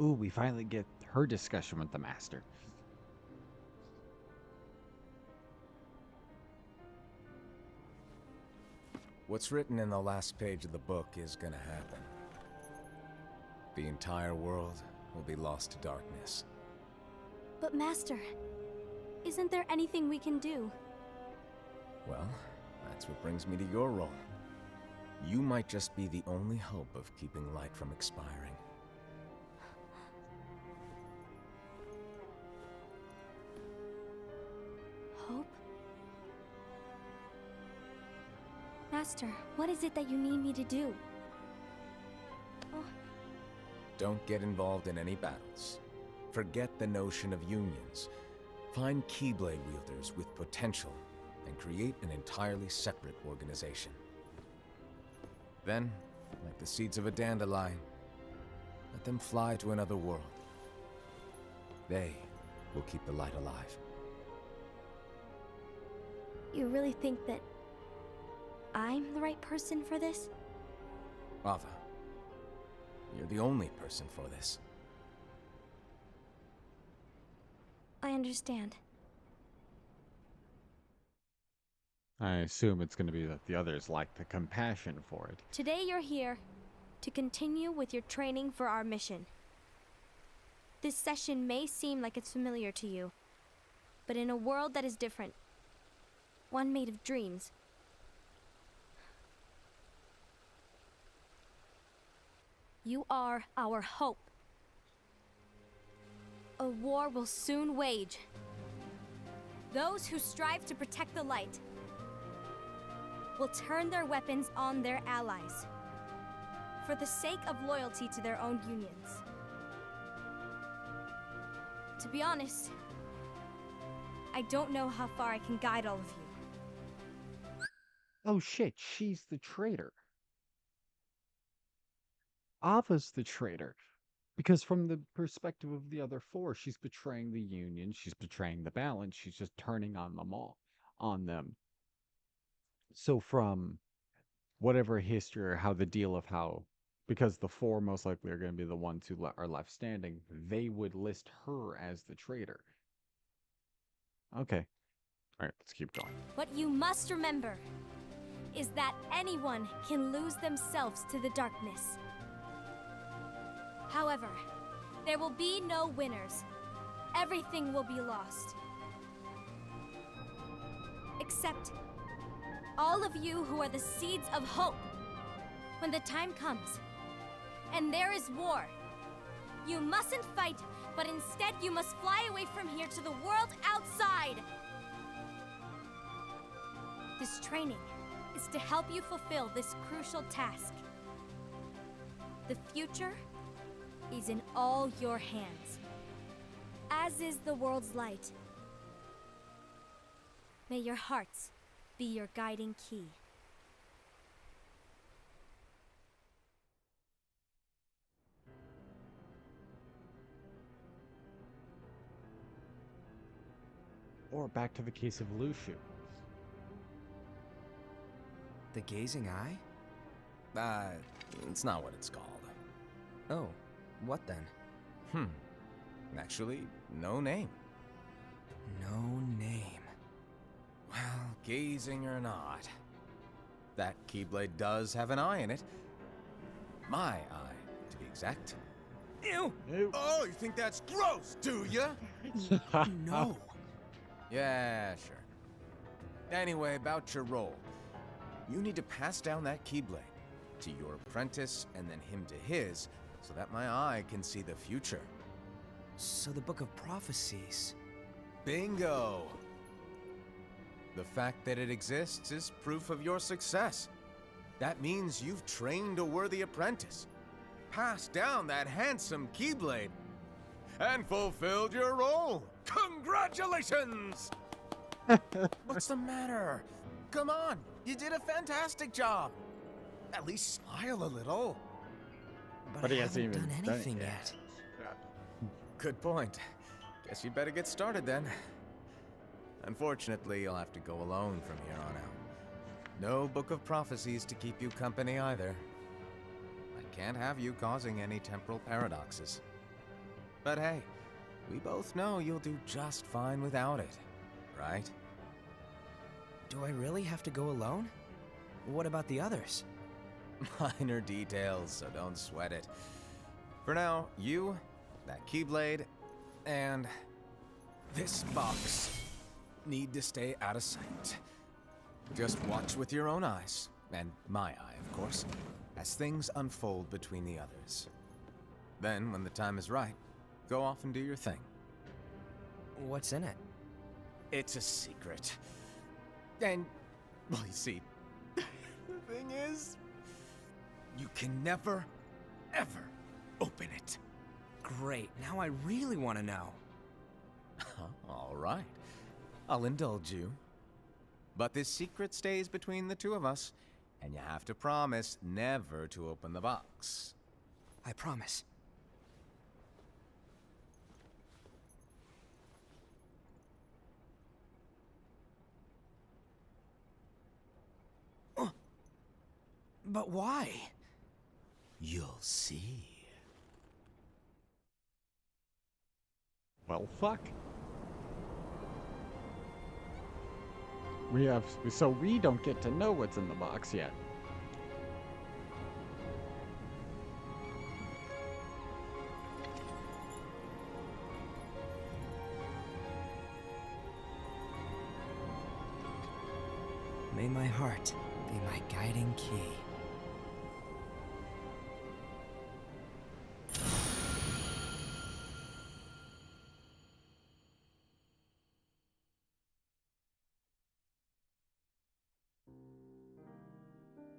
Ooh, we finally get her discussion with the master. What's written in the last page of the book is gonna happen. The entire world will be lost to darkness. But Master, isn't there anything we can do? Well, that's what brings me to your role. You might just be the only hope of keeping light from expiring. Hope? Master, what is it that you need me to do? Oh, Don't get involved in any battles. Forget the notion of unions. Find Keyblade wielders with potential and create an entirely separate organization. Then, like the seeds of a dandelion, let them fly to another world. They will keep the light alive. you really think that I'm the right person for this? Ava, you're the only person for this. I understand. I assume it's going to be that the others lack the compassion for it. Today you're here to continue with your training for our mission. This session may seem like it's familiar to you, but in a world that is different, one made of dreams, you are our hope. A war will soon wage. Those who strive to protect the light will turn their weapons on their allies for the sake of loyalty to their own unions. To be honest, I don't know how far I can guide all of you. Oh shit, she's the traitor. Ava's the traitor. Because from the perspective of the other four, she's betraying the Union, she's betraying the balance, she's just turning on them all, on them. So from whatever history or how the deal of how, because the four most likely are going to be the ones who are left standing, they would list her as the traitor. Okay. All right, let's keep going. What you must remember is that anyone can lose themselves to the darkness. However, there will be no winners. Everything will be lost. Except all of you who are the seeds of hope. When the time comes, and there is war, you mustn't fight, but instead you must fly away from here to the world outside. This training is to help you fulfill this crucial task. The future is in all your hands, as is the world's light. May your hearts be your guiding key. Or back to the case of Lushu. The gazing eye? It's not what it's called. Oh, what then? Actually, no name. No name. Well, gazing or not, that Keyblade does have an eye in it. My eye, to be exact. Ew! Ew. Oh, you think that's gross, do ya? No. Yeah, sure. Anyway, about your role. You need to pass down that Keyblade to your apprentice and then him to his, so that my eye can see the future. So the Book of Prophecies. Bingo! The fact that it exists is proof of your success. That means you've trained a worthy apprentice, passed down that handsome Keyblade, and fulfilled your role. Congratulations! What's the matter? Come on, you did a fantastic job. At least smile a little. But he I hasn't haven't even done done it anything yet. yet. Good point. Guess you'd better get started then. Unfortunately, you'll have to go alone from here on out. No Book of Prophecies to keep you company either. I can't have you causing any temporal paradoxes. But hey, we both know you'll do just fine without it, right? Do I really have to go alone? What about the others? Minor details, so don't sweat it. For now, you, that Keyblade, and this box need to stay out of sight. Just watch with your own eyes, and my eye, of course, as things unfold between the others. Then, when the time is right, go off and do your thing. What's in it? It's a secret. And, well, you see, the thing is, you can never, ever open it. Great, now I really want to know. All right, I'll indulge you. But this secret stays between the two of us, and you have to promise never to open the box. I promise. But why? You'll see. Well, fuck. So we don't get to know what's in the box yet. May my heart be my guiding key.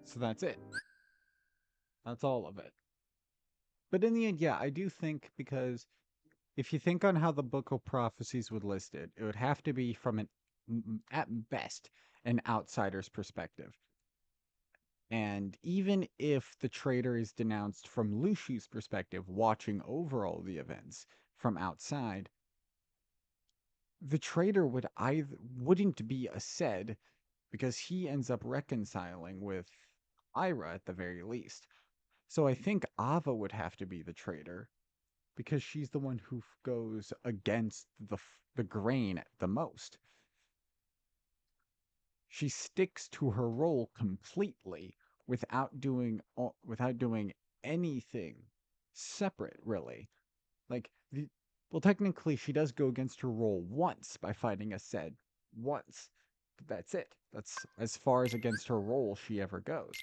So that's it. That's all of it. But in the end, yeah, I do think, because if you think on how the Book of Prophecies would list it, it would have to be from at best, an outsider's perspective. And even if the traitor is denounced from Lushu's perspective, watching over all the events from outside, the traitor wouldn't be a Sed, because he ends up reconciling with Ira at the very least. So I think Ava would have to be the traitor, because she's the one who goes against the grain the most. She sticks to her role completely without doing anything separate, really. Like, well, technically, she does go against her role once by fighting a Sed once. But that's it. That's as far as against her role she ever goes.